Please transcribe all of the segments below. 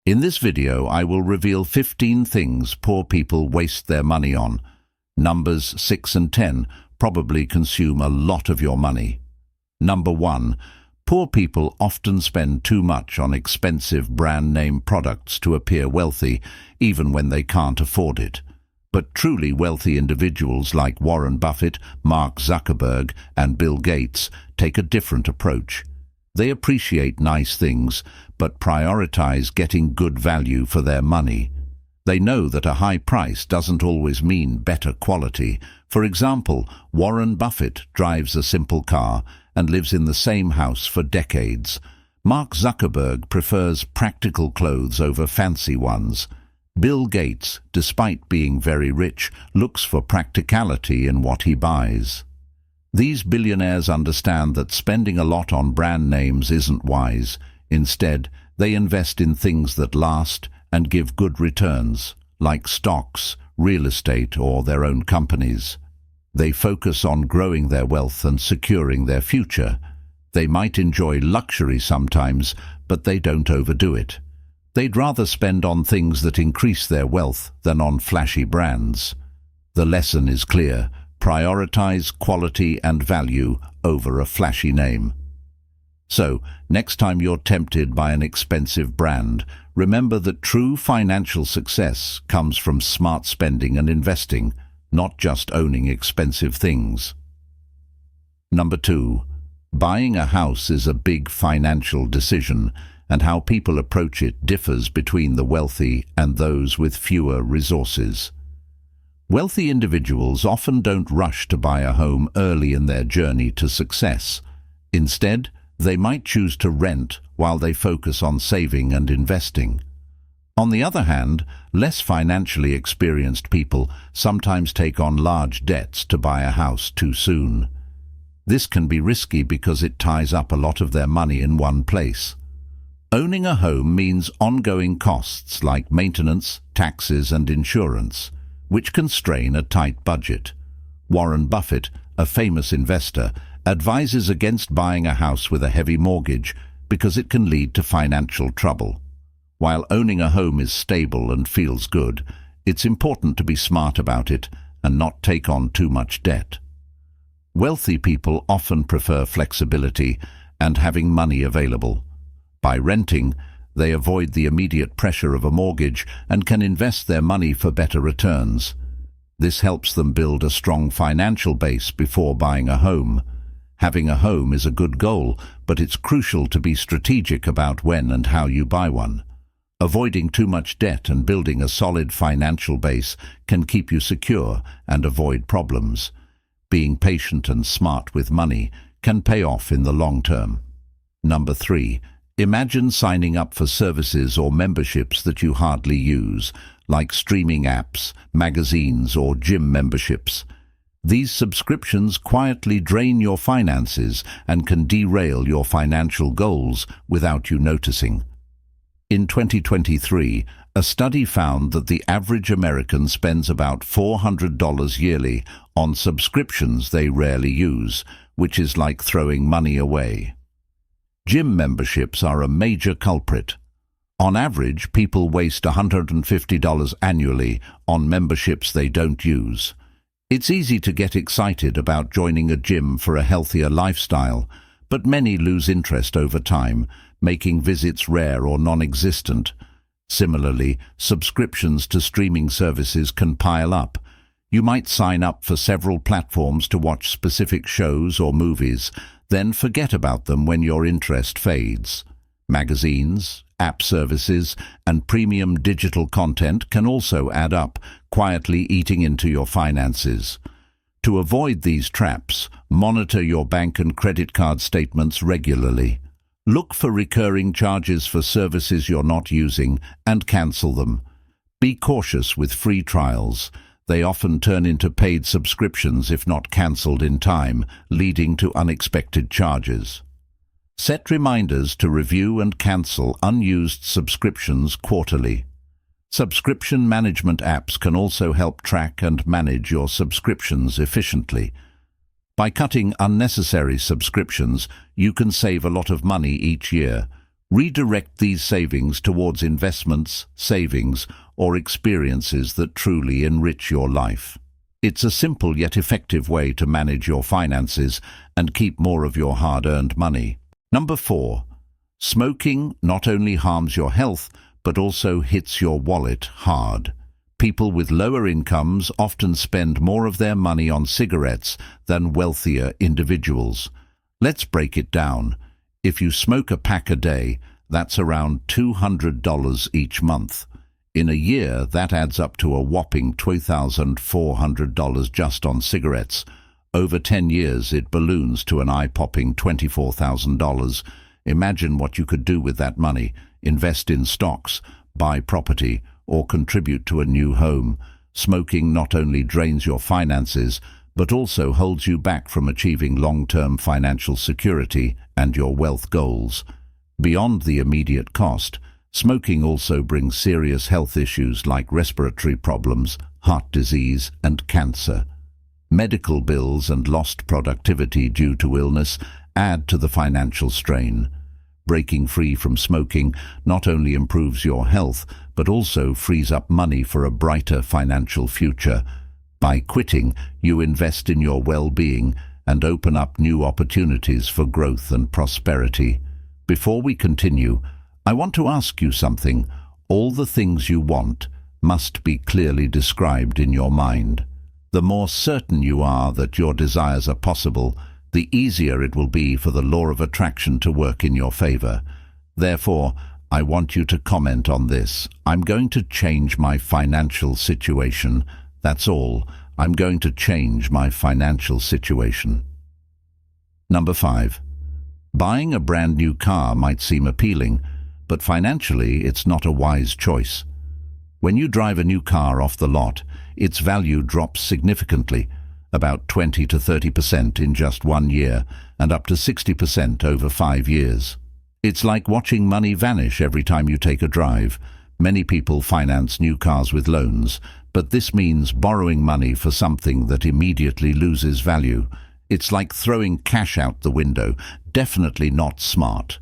In this video, I will reveal 15 things poor people waste their money on. Numbers 6 and 10 probably consume a lot of your money. Number 1. Poor people often spend too much on expensive brand name products to appear wealthy, even when they can't afford it. But truly wealthy individuals like Warren Buffett, Mark Zuckerberg, and Bill Gates take a different approach. They appreciate nice things, but prioritize getting good value for their money. They know that a high price doesn't always mean better quality. For example, Warren Buffett drives a simple car and lives in the same house for decades. Mark Zuckerberg prefers practical clothes over fancy ones. Bill Gates, despite being very rich, looks for practicality in what he buys. These billionaires understand that spending a lot on brand names isn't wise. Instead, they invest in things that last and give good returns, like stocks, real estate, or their own companies. They focus on growing their wealth and securing their future. They might enjoy luxury sometimes, but they don't overdo it. They'd rather spend on things that increase their wealth than on flashy brands. The lesson is clear: prioritize quality and value over a flashy name. So, next time you're tempted by an expensive brand, remember that true financial success comes from smart spending and investing, not just owning expensive things. Number 2. Buying a house is a big financial decision, and how people approach it differs between the wealthy and those with fewer resources. Wealthy individuals often don't rush to buy a home early in their journey to success. Instead, they might choose to rent while they focus on saving and investing. On the other hand, less financially experienced people sometimes take on large debts to buy a house too soon. This can be risky because it ties up a lot of their money in one place. Owning a home means ongoing costs like maintenance, taxes, and insurance, which can strain a tight budget. Warren Buffett, a famous investor, advises against buying a house with a heavy mortgage because it can lead to financial trouble. While owning a home is stable and feels good, it's important to be smart about it and not take on too much debt. Wealthy people often prefer flexibility and having money available. By renting, they avoid the immediate pressure of a mortgage and can invest their money for better returns. This helps them build a strong financial base before buying a home. Having a home is a good goal, but it's crucial to be strategic about when and how you buy one. Avoiding too much debt and building a solid financial base can keep you secure and avoid problems. Being patient and smart with money can pay off in the long term. Number 3. Imagine signing up for services or memberships that you hardly use, like streaming apps, magazines, or gym memberships. These subscriptions quietly drain your finances and can derail your financial goals without you noticing. In 2023, a study found that the average American spends about $400 yearly on subscriptions they rarely use, which is like throwing money away. Gym memberships are a major culprit. On average, people waste $150 annually on memberships they don't use. It's easy to get excited about joining a gym for a healthier lifestyle, but many lose interest over time, making visits rare or non-existent. Similarly, subscriptions to streaming services can pile up. You might sign up for several platforms to watch specific shows or movies, then forget about them when your interest fades. Magazines, app services, and premium digital content can also add up, quietly eating into your finances. To avoid these traps, monitor your bank and credit card statements regularly. Look for recurring charges for services you're not using and cancel them. Be cautious with free trials. They often turn into paid subscriptions if not cancelled in time, leading to unexpected charges. Set reminders to review and cancel unused subscriptions quarterly. Subscription management apps can also help track and manage your subscriptions efficiently. By cutting unnecessary subscriptions, you can save a lot of money each year. Redirect these savings towards investments, savings, or experiences that truly enrich your life. It's a simple yet effective way to manage your finances and keep more of your hard-earned money. Number 4. Smoking not only harms your health, but also hits your wallet hard. People with lower incomes often spend more of their money on cigarettes than wealthier individuals. Let's break it down. If you smoke a pack a day, that's around $200 each month. In a year, that adds up to a whopping $2,400 just on cigarettes. Over 10 years, it balloons to an eye-popping $24,000. Imagine what you could do with that money: invest in stocks, buy property, or contribute to a new home. Smoking not only drains your finances, but also holds you back from achieving long-term financial security and your wealth goals. Beyond the immediate cost, smoking also brings serious health issues like respiratory problems, heart disease, and cancer. Medical bills and lost productivity due to illness add to the financial strain. Breaking free from smoking not only improves your health, but also frees up money for a brighter financial future. By quitting, you invest in your well-being and open up new opportunities for growth and prosperity. Before we continue, I want to ask you something. All the things you want must be clearly described in your mind. The more certain you are that your desires are possible, the easier it will be for the law of attraction to work in your favor. Therefore, I want you to comment on this. I'm going to change my financial situation. That's all. I'm going to change my financial situation. Number 5. Buying a brand new car might seem appealing, but financially it's not a wise choice. When you drive a new car off the lot, its value drops significantly, about 20 to 30% in just 1 year, and up to 60% over 5 years. It's like watching money vanish every time you take a drive. Many people finance new cars with loans, but this means borrowing money for something that immediately loses value. It's like throwing cash out the window, definitely not smart.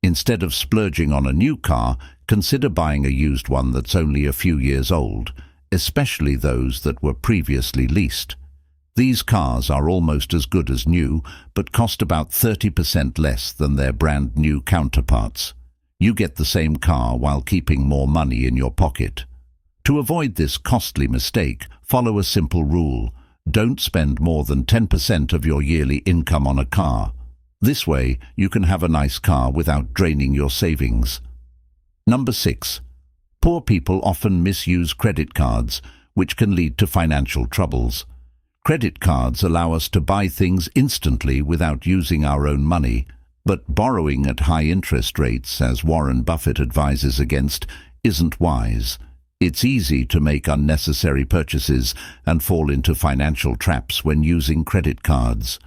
Instead of splurging on a new car, consider buying a used one that's only a few years old, especially those that were previously leased. These cars are almost as good as new, but cost about 30% less than their brand new counterparts. You get the same car while keeping more money in your pocket. To avoid this costly mistake, follow a simple rule. Don't spend more than 10% of your yearly income on a car. This way, you can have a nice car without draining your savings. Number 6. Poor people often misuse credit cards, which can lead to financial troubles. Credit cards allow us to buy things instantly without using our own money, but borrowing at high interest rates, as Warren Buffett advises against, isn't wise. It's easy to make unnecessary purchases and fall into financial traps when using credit cards.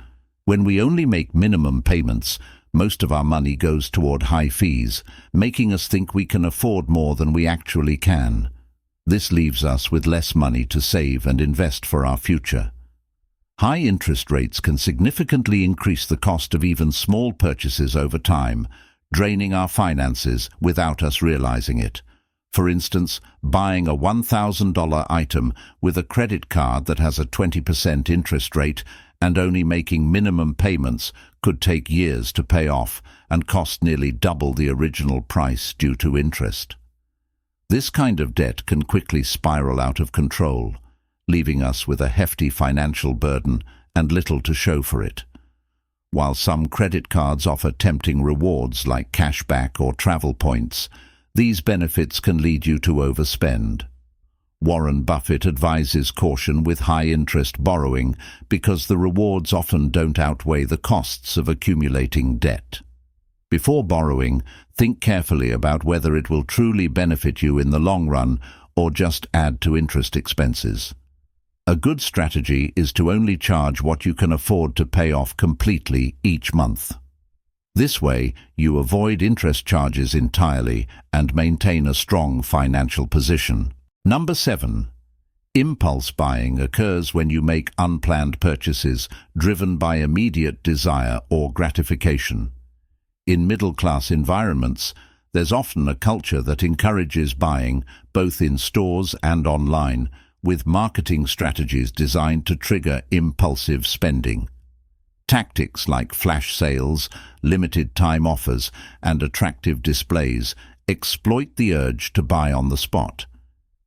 When we only make minimum payments, most of our money goes toward high fees, making us think we can afford more than we actually can. This leaves us with less money to save and invest for our future. High interest rates can significantly increase the cost of even small purchases over time, draining our finances without us realizing it. For instance, buying a $1,000 item with a credit card that has a 20% interest rate and only making minimum payments could take years to pay off and cost nearly double the original price due to interest. This kind of debt can quickly spiral out of control, leaving us with a hefty financial burden and little to show for it. While some credit cards offer tempting rewards like cashback or travel points, these benefits can lead you to overspend. Warren Buffett advises caution with high-interest borrowing because the rewards often don't outweigh the costs of accumulating debt. Before borrowing, think carefully about whether it will truly benefit you in the long run or just add to interest expenses. A good strategy is to only charge what you can afford to pay off completely each month. This way, you avoid interest charges entirely and maintain a strong financial position. Number 7. Impulse buying occurs when you make unplanned purchases driven by immediate desire or gratification. in middle-class environments, there's often a culture that encourages buying, both in stores and online, with marketing strategies designed to trigger impulsive spending. Tactics like flash sales, limited-time offers, and attractive displays exploit the urge to buy on the spot.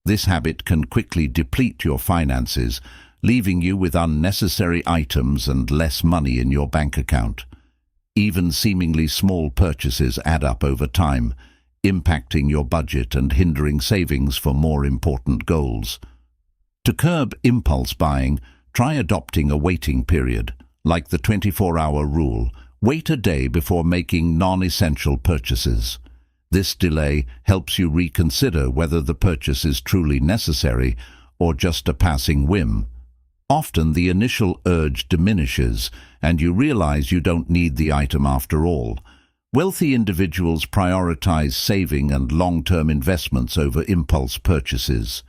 This habit can quickly deplete your finances, leaving you with unnecessary items and less money in your bank account. Even seemingly small purchases add up over time, impacting your budget and hindering savings for more important goals. To curb impulse buying, try adopting a waiting period. Like the 24-hour rule, wait a day before making non-essential purchases. This delay helps you reconsider whether the purchase is truly necessary or just a passing whim. Often the initial urge diminishes and you realize you don't need the item after all. Wealthy individuals prioritize saving and long-term investments over impulse purchases.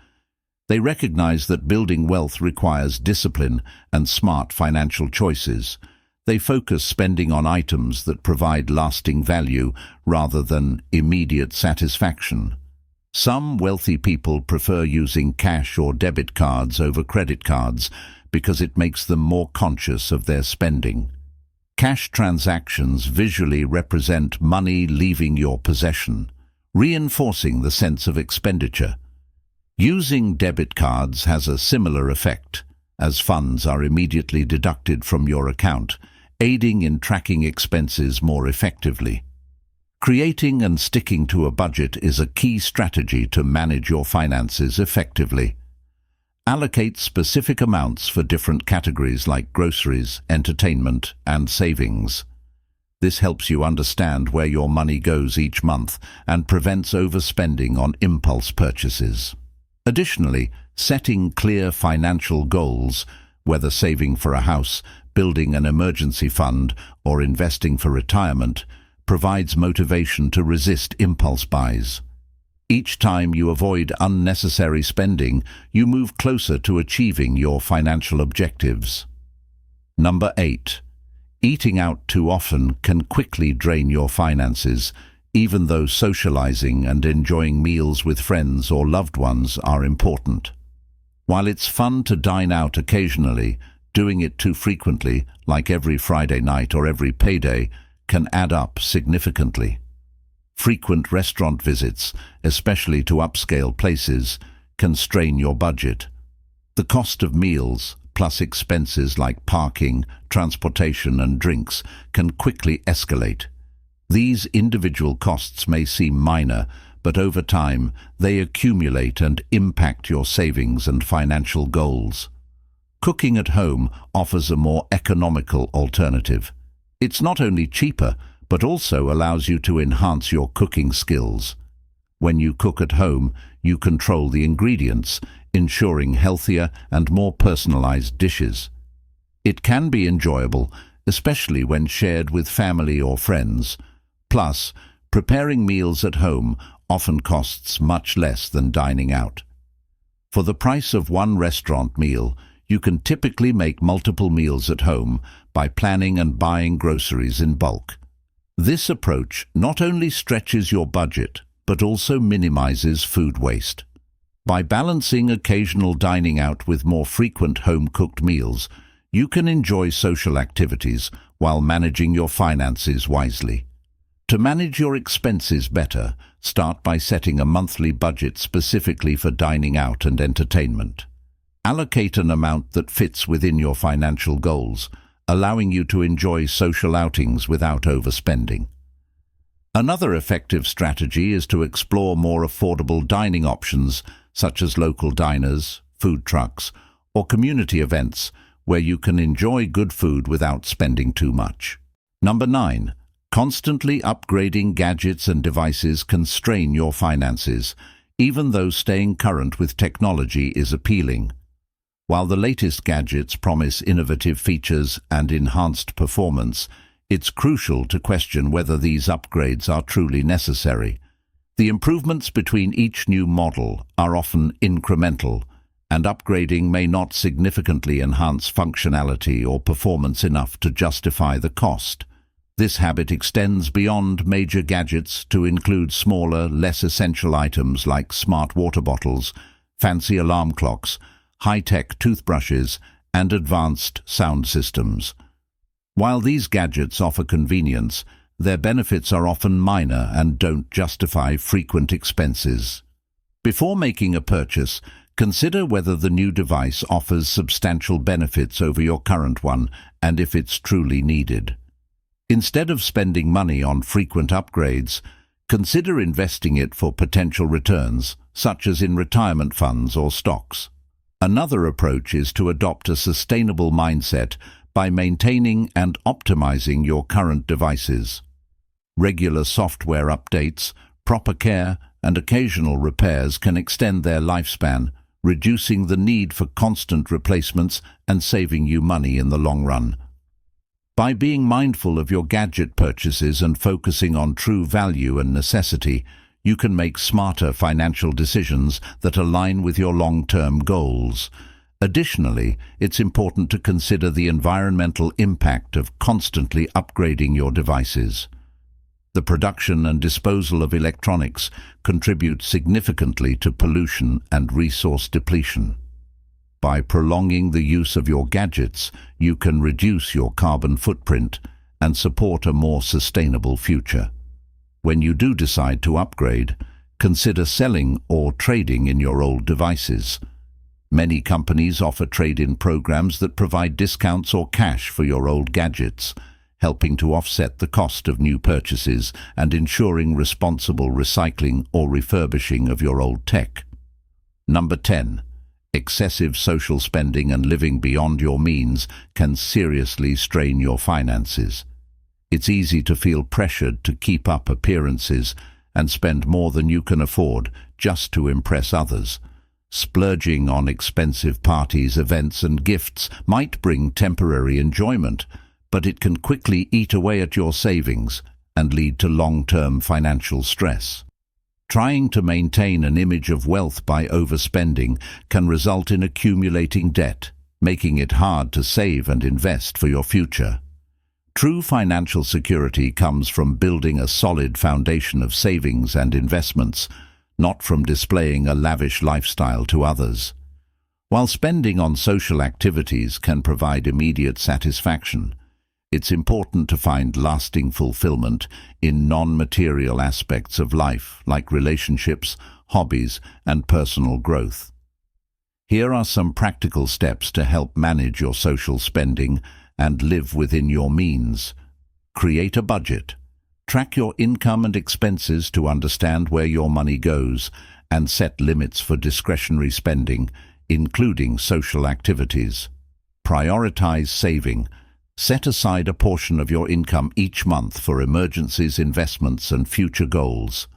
They recognize that building wealth requires discipline and smart financial choices. They focus spending on items that provide lasting value rather than immediate satisfaction. Some wealthy people prefer using cash or debit cards over credit cards because it makes them more conscious of their spending. Cash transactions visually represent money leaving your possession, reinforcing the sense of expenditure. Using debit cards has a similar effect, as funds are immediately deducted from your account, aiding in tracking expenses more effectively. Creating and sticking to a budget is a key strategy to manage your finances effectively. Allocate specific amounts for different categories like groceries, entertainment, and savings. This helps you understand where your money goes each month and prevents overspending on impulse purchases. Additionally, setting clear financial goals, whether saving for a house, building an emergency fund, or investing for retirement, provides motivation to resist impulse buys. Each time you avoid unnecessary spending, you move closer to achieving your financial objectives. Number 8. Eating out too often can quickly drain your finances, even though socializing and enjoying meals with friends or loved ones are important. While it's fun to dine out occasionally, doing it too frequently, like every Friday night or every payday, can add up significantly. Frequent restaurant visits, especially to upscale places, can strain your budget. The cost of meals, plus expenses like parking, transportation, and drinks, can quickly escalate. These individual costs may seem minor, but over time they accumulate and impact your savings and financial goals. Cooking at home offers a more economical alternative. It's not only cheaper, but also allows you to enhance your cooking skills. When you cook at home, you control the ingredients, ensuring healthier and more personalized dishes. It can be enjoyable, especially when shared with family or friends. Plus, preparing meals at home often costs much less than dining out. For the price of one restaurant meal, you can typically make multiple meals at home by planning and buying groceries in bulk. This approach not only stretches your budget, but also minimizes food waste. By balancing occasional dining out with more frequent home-cooked meals, you can enjoy social activities while managing your finances wisely. To manage your expenses better, start by setting a monthly budget specifically for dining out and entertainment. Allocate an amount that fits within your financial goals, allowing you to enjoy social outings without overspending. Another effective strategy is to explore more affordable dining options, such as local diners, food trucks, or community events where you can enjoy good food without spending too much. Number 9. Constantly upgrading gadgets and devices can strain your finances, even though staying current with technology is appealing. While the latest gadgets promise innovative features and enhanced performance, it's crucial to question whether these upgrades are truly necessary. The improvements between each new model are often incremental, and upgrading may not significantly enhance functionality or performance enough to justify the cost. This habit extends beyond major gadgets to include smaller, less essential items like smart water bottles, fancy alarm clocks, high-tech toothbrushes, and advanced sound systems. While these gadgets offer convenience, their benefits are often minor and don't justify frequent expenses. Before making a purchase, consider whether the new device offers substantial benefits over your current one and if it's truly needed. Instead of spending money on frequent upgrades, consider investing it for potential returns, such as in retirement funds or stocks. Another approach is to adopt a sustainable mindset by maintaining and optimizing your current devices. Regular software updates, proper care, and occasional repairs can extend their lifespan, reducing the need for constant replacements and saving you money in the long run. By being mindful of your gadget purchases and focusing on true value and necessity, you can make smarter financial decisions that align with your long-term goals. Additionally, it's important to consider the environmental impact of constantly upgrading your devices. The production and disposal of electronics contribute significantly to pollution and resource depletion. By prolonging the use of your gadgets, you can reduce your carbon footprint and support a more sustainable future. When you do decide to upgrade, consider selling or trading in your old devices. Many companies offer trade-in programs that provide discounts or cash for your old gadgets, helping to offset the cost of new purchases and ensuring responsible recycling or refurbishing of your old tech. Number 10. Excessive social spending and living beyond your means can seriously strain your finances. It's easy to feel pressured to keep up appearances and spend more than you can afford just to impress others. Splurging on expensive parties, events, and gifts might bring temporary enjoyment, but it can quickly eat away at your savings and lead to long-term financial stress. Trying to maintain an image of wealth by overspending can result in accumulating debt, making it hard to save and invest for your future. True financial security comes from building a solid foundation of savings and investments, not from displaying a lavish lifestyle to others. While spending on social activities can provide immediate satisfaction, it's important to find lasting fulfillment in non-material aspects of life, like relationships, hobbies, and personal growth. Here are some practical steps to help manage your social spending and live within your means. Create a budget. Track your income and expenses to understand where your money goes and set limits for discretionary spending, including social activities. Prioritize saving. Set aside a portion of your income each month for emergencies, investments, and future goals.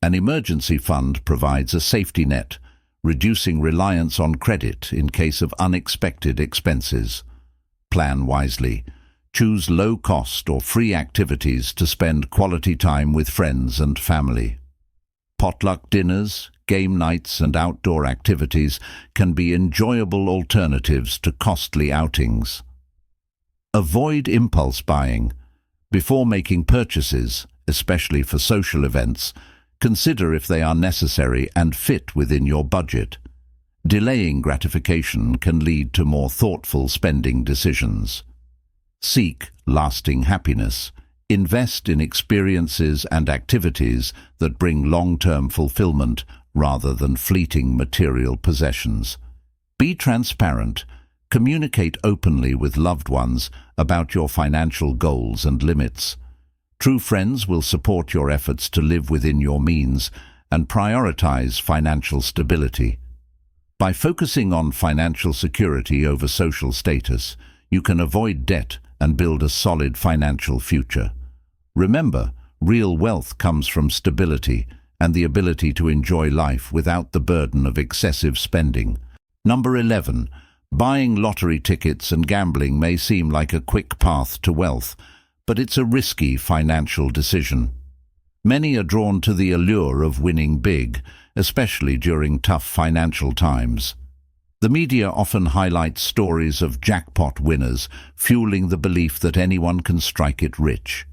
An emergency fund provides a safety net, reducing reliance on credit in case of unexpected expenses. Plan wisely. Choose low-cost or free activities to spend quality time with friends and family. Potluck dinners, game nights, and outdoor activities can be enjoyable alternatives to costly outings. Avoid impulse buying. Before making purchases, especially for social events, consider if they are necessary and fit within your budget. Delaying gratification can lead to more thoughtful spending decisions. Seek lasting happiness. Invest in experiences and activities that bring long-term fulfillment rather than fleeting material possessions. Be transparent. Communicate openly with loved ones about your financial goals and limits. True friends will support your efforts to live within your means and prioritize financial stability. By focusing on financial security over social status, you can avoid debt and build a solid financial future. Remember, real wealth comes from stability and the ability to enjoy life without the burden of excessive spending. Number 11. Buying lottery tickets and gambling may seem like a quick path to wealth, but it's a risky financial decision. Many are drawn to the allure of winning big, especially during tough financial times. The media often highlights stories of jackpot winners, fueling the belief that anyone can strike it rich.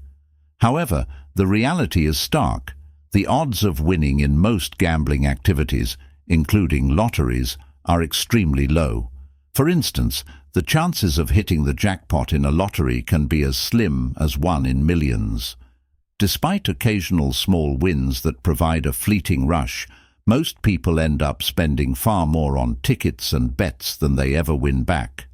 However, the reality is stark. The odds of winning in most gambling activities, including lotteries, are extremely low. For instance, the chances of hitting the jackpot in a lottery can be as slim as 1 in millions. Despite occasional small wins that provide a fleeting rush, most people end up spending far more on tickets and bets than they ever win back.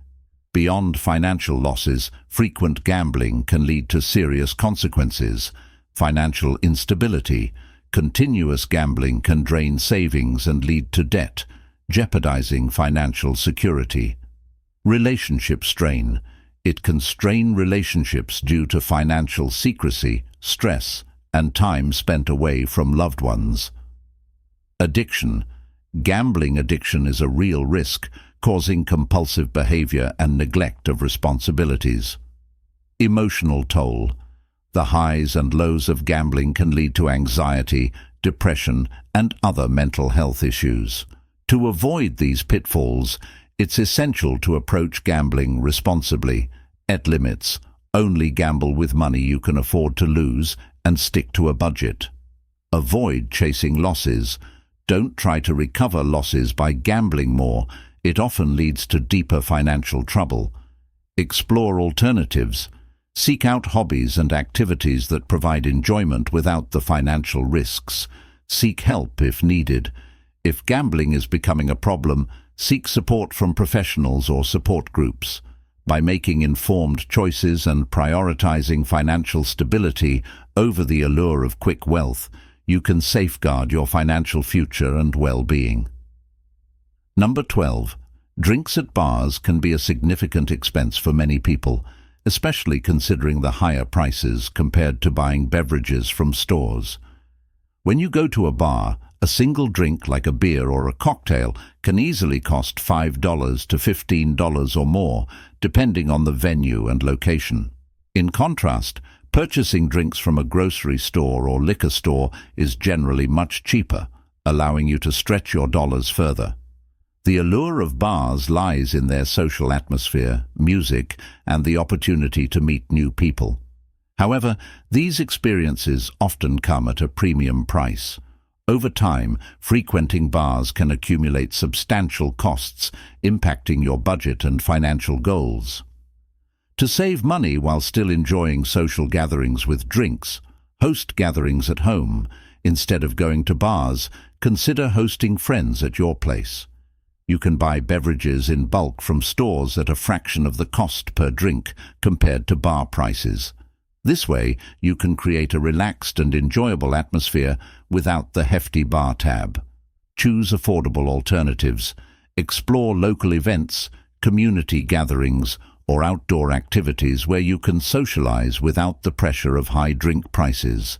Beyond financial losses, frequent gambling can lead to serious consequences. Financial instability. Continuous gambling can drain savings and lead to debt, jeopardizing financial security. Relationship strain. It can strain relationships due to financial secrecy, stress, and time spent away from loved ones. Addiction. Gambling addiction is a real risk, causing compulsive behavior and neglect of responsibilities. Emotional toll. The highs and lows of gambling can lead to anxiety, depression, and other mental health issues. To avoid these pitfalls, it's essential to approach gambling responsibly. At limits, only gamble with money you can afford to lose and stick to a budget. Avoid chasing losses. Don't try to recover losses by gambling more. It often leads to deeper financial trouble. Explore alternatives. Seek out hobbies and activities that provide enjoyment without the financial risks. Seek help if needed. If gambling is becoming a problem, seek support from professionals or support groups. By making informed choices and prioritizing financial stability over the allure of quick wealth, you can safeguard your financial future and well-being. Number 12. Drinks at bars can be a significant expense for many people, especially considering the higher prices compared to buying beverages from stores. When you go to a bar, a single drink like a beer or a cocktail can easily cost $5 to $15 or more, depending on the venue and location. In contrast, purchasing drinks from a grocery store or liquor store is generally much cheaper, allowing you to stretch your dollars further. The allure of bars lies in their social atmosphere, music, and the opportunity to meet new people. However, these experiences often come at a premium price. Over time, frequenting bars can accumulate substantial costs, impacting your budget and financial goals. To save money while still enjoying social gatherings with drinks, host gatherings at home. Instead of going to bars, consider hosting friends at your place. You can buy beverages in bulk from stores at a fraction of the cost per drink compared to bar prices. This way, you can create a relaxed and enjoyable atmosphere without the hefty bar tab. Choose affordable alternatives. Explore local events, community gatherings, or outdoor activities where you can socialize without the pressure of high drink prices.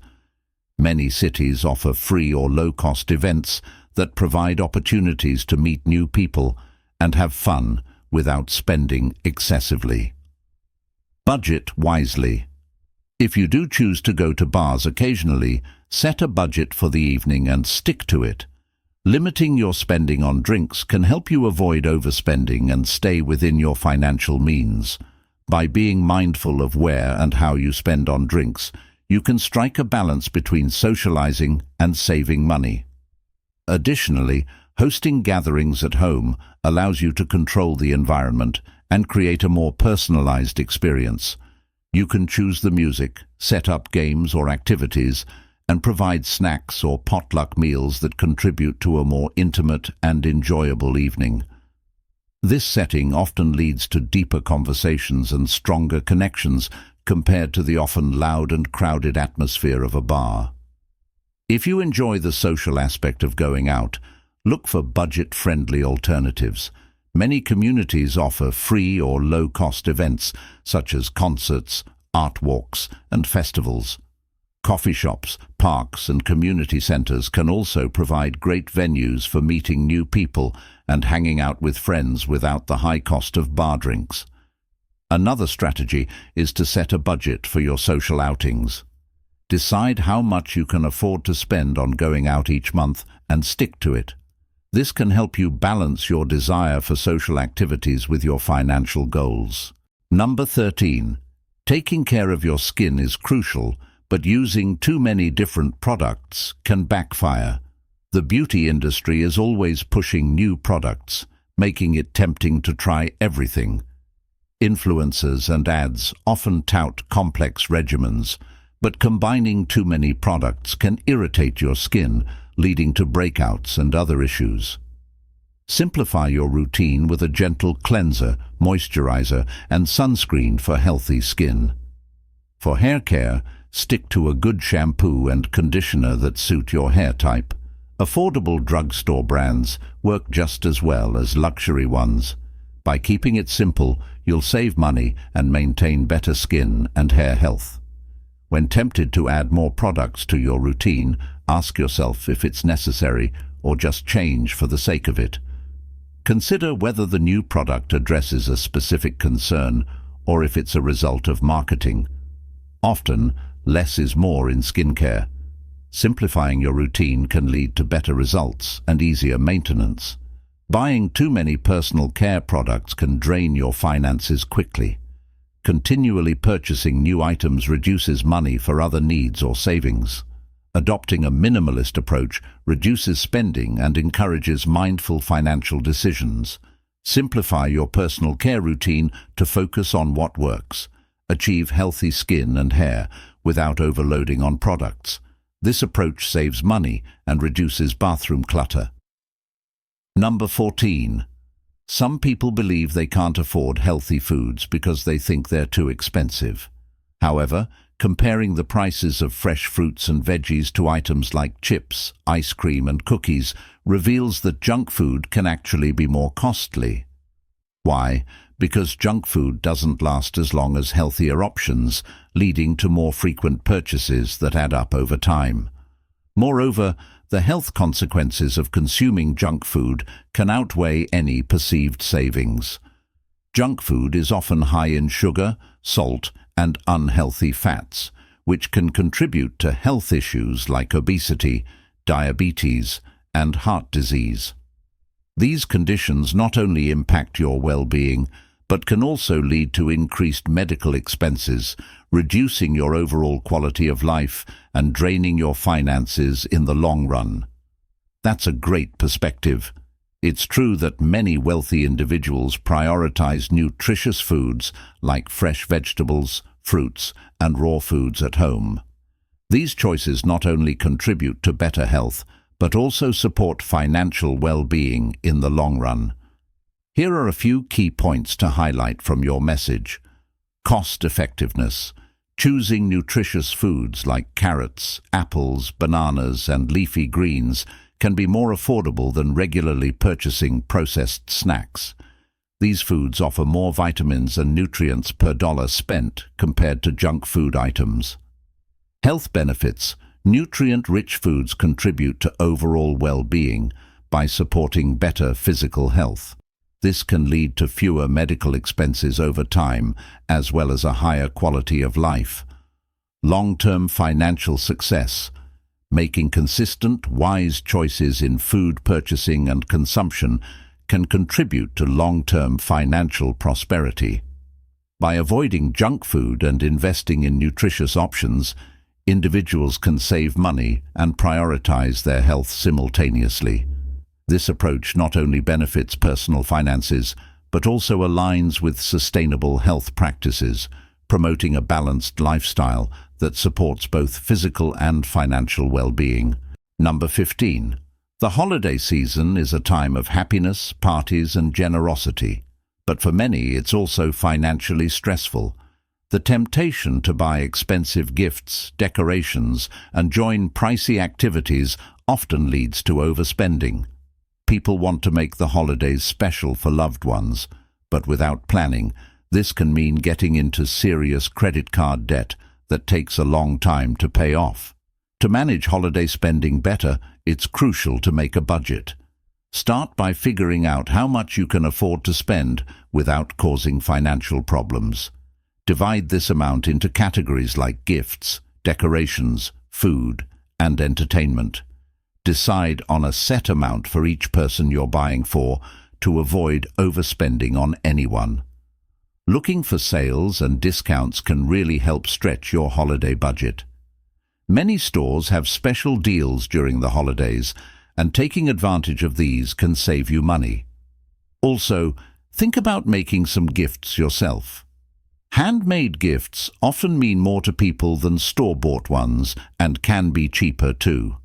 Many cities offer free or low-cost events that provide opportunities to meet new people and have fun without spending excessively. Budget wisely. If you do choose to go to bars occasionally, set a budget for the evening and stick to it. Limiting your spending on drinks can help you avoid overspending and stay within your financial means. By being mindful of where and how you spend on drinks, you can strike a balance between socializing and saving money. Additionally, hosting gatherings at home allows you to control the environment and create a more personalized experience. You can choose the music, set up games or activities, and provide snacks or potluck meals that contribute to a more intimate and enjoyable evening. This setting often leads to deeper conversations and stronger connections compared to the often loud and crowded atmosphere of a bar. If you enjoy the social aspect of going out, look for budget-friendly alternatives. Many communities offer free or low-cost events such as concerts, art walks, and festivals. Coffee shops, parks, and community centers can also provide great venues for meeting new people and hanging out with friends without the high cost of bar drinks. Another strategy is to set a budget for your social outings. Decide how much you can afford to spend on going out each month and stick to it. This can help you balance your desire for social activities with your financial goals. Number 13. Taking care of your skin is crucial, but using too many different products can backfire. The beauty industry is always pushing new products, making it tempting to try everything. Influencers and ads often tout complex regimens, but combining too many products can irritate your skin, leading to breakouts and other issues. Simplify your routine with a gentle cleanser, moisturizer, and sunscreen for healthy skin. For hair care, stick to a good shampoo and conditioner that suit your hair type. Affordable drugstore brands work just as well as luxury ones. By keeping it simple, you'll save money and maintain better skin and hair health. When tempted to add more products to your routine, ask yourself if it's necessary or just change for the sake of it. Consider whether the new product addresses a specific concern or if it's a result of marketing. Often, less is more in skincare. Simplifying your routine can lead to better results and easier maintenance. Buying too many personal care products can drain your finances quickly. Continually purchasing new items reduces money for other needs or savings. Adopting a minimalist approach reduces spending and encourages mindful financial decisions. Simplify your personal care routine to focus on what works. Achieve healthy skin and hair without overloading on products. This approach saves money and reduces bathroom clutter. Number 14. Some people believe they can't afford healthy foods because they think they're too expensive. However, comparing the prices of fresh fruits and veggies to items like chips, ice cream, and cookies reveals that junk food can actually be more costly. Why? Because junk food doesn't last as long as healthier options, leading to more frequent purchases that add up over time. Moreover, the health consequences of consuming junk food can outweigh any perceived savings. Junk food is often high in sugar, salt, and unhealthy fats, which can contribute to health issues like obesity, diabetes, and heart disease. These conditions not only impact your well-being, but can also lead to increased medical expenses, reducing your overall quality of life and draining your finances in the long run. That's a great perspective. It's true that many wealthy individuals prioritize nutritious foods like fresh vegetables, fruits, and raw foods at home. These choices not only contribute to better health, but also support financial well-being in the long run. Here are a few key points to highlight from your message. Cost effectiveness. Choosing nutritious foods like carrots, apples, bananas, and leafy greens can be more affordable than regularly purchasing processed snacks. These foods offer more vitamins and nutrients per dollar spent compared to junk food items. Health benefits. Nutrient-rich foods contribute to overall well-being by supporting better physical health. This can lead to fewer medical expenses over time, as well as a higher quality of life. Long-term financial success. Making consistent, wise choices in food purchasing and consumption can contribute to long-term financial prosperity. By avoiding junk food and investing in nutritious options, individuals can save money and prioritize their health simultaneously. This approach not only benefits personal finances, but also aligns with sustainable health practices, promoting a balanced lifestyle that supports both physical and financial well-being. Number 15. The holiday season is a time of happiness, parties, and generosity. But for many, it's also financially stressful. The temptation to buy expensive gifts, decorations, and join pricey activities often leads to overspending. People want to make the holidays special for loved ones, but without planning, this can mean getting into serious credit card debt that takes a long time to pay off. To manage holiday spending better, it's crucial to make a budget. Start by figuring out how much you can afford to spend without causing financial problems. Divide this amount into categories like gifts, decorations, food, and entertainment. Decide on a set amount for each person you're buying for to avoid overspending on anyone. Looking for sales and discounts can really help stretch your holiday budget. Many stores have special deals during the holidays, and taking advantage of these can save you money. Also, think about making some gifts yourself. Handmade gifts often mean more to people than store-bought ones and can be cheaper too.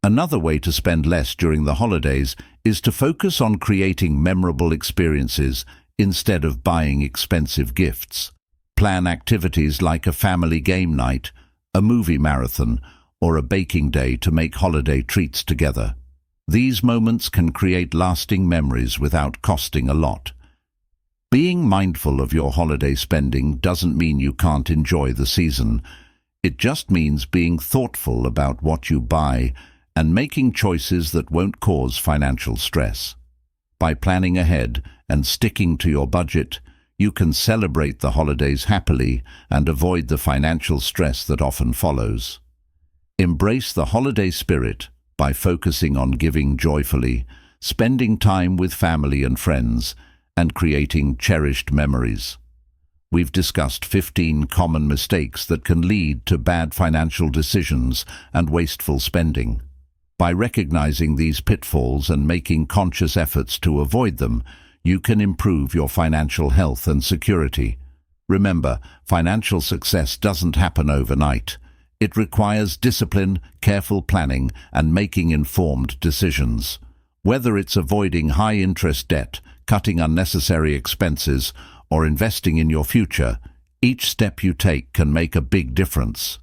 Another way to spend less during the holidays is to focus on creating memorable experiences instead of buying expensive gifts. Plan activities like a family game night, a movie marathon, or a baking day to make holiday treats together. These moments can create lasting memories without costing a lot. Being mindful of your holiday spending doesn't mean you can't enjoy the season. It just means being thoughtful about what you buy and making choices that won't cause financial stress. By planning ahead and sticking to your budget, you can celebrate the holidays happily and avoid the financial stress that often follows. Embrace the holiday spirit by focusing on giving joyfully, spending time with family and friends, and creating cherished memories. We've discussed 15 common mistakes that can lead to bad financial decisions and wasteful spending. By recognizing these pitfalls and making conscious efforts to avoid them, you can improve your financial health and security. Remember, financial success doesn't happen overnight. It requires discipline, careful planning, and making informed decisions. Whether it's avoiding high-interest debt, cutting unnecessary expenses, or investing in your future, each step you take can make a big difference.